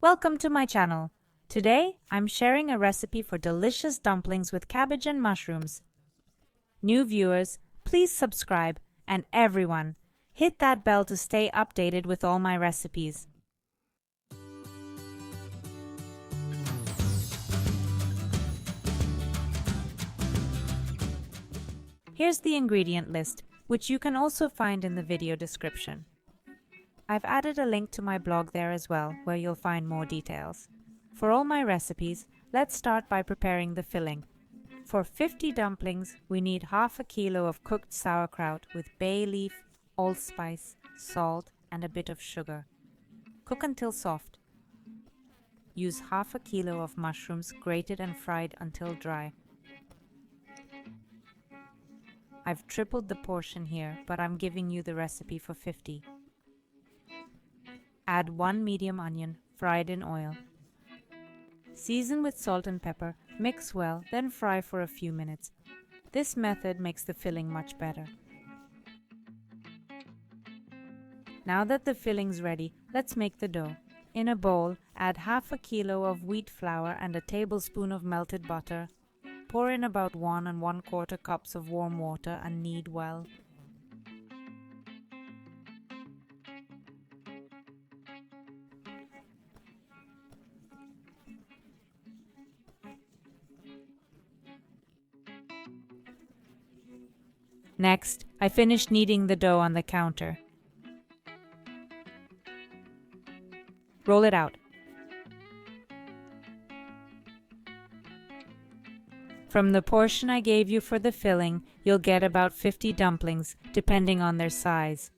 Welcome to my channel. Today, I'm sharing a recipe for delicious dumplings with cabbage and mushrooms. New viewers, please subscribe, and everyone, hit that bell to stay updated with all my recipes. Here's the ingredient list, which you can also find in the video description. I've added a link to my blog there as well, where you'll find more details. For all my recipes, let's start by preparing the filling. For 50 dumplings, we need half a kilo of cooked sauerkraut with bay leaf, allspice, salt, and a bit of sugar. Cook until soft. Use half a kilo of mushrooms grated and fried until dry. I've tripled the portion here, but I'm giving you the recipe for 50. Add 1 medium onion, fried in oil. Season with salt and pepper, mix well, then fry for a few minutes. This method makes the filling much better. Now that the filling's ready, let's make the dough. In a bowl, add half a kilo of wheat flour and a tablespoon of melted butter. Pour in about 1 1/4 cups of warm water and knead well. Next, I finished kneading the dough on the counter. Roll it out. From the portion I gave you for the filling, you'll get about 50 dumplings, depending on their size.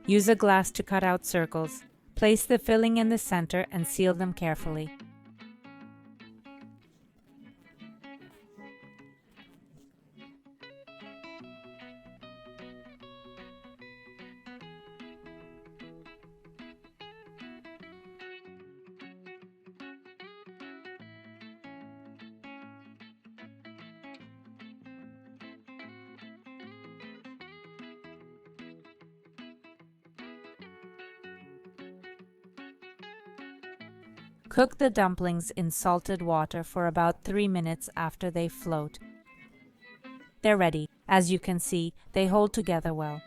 Use a glass to cut out circles. Place the filling in the center and seal them carefully. Cook the dumplings in salted water for about 3 minutes after they float. They're ready. As you can see, they hold together well.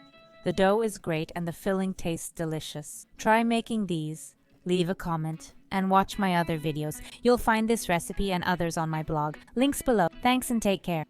The dough is great and the filling tastes delicious. Try making these, leave a comment, and watch my other videos. You'll find this recipe and others on my blog. Links below. Thanks and take care.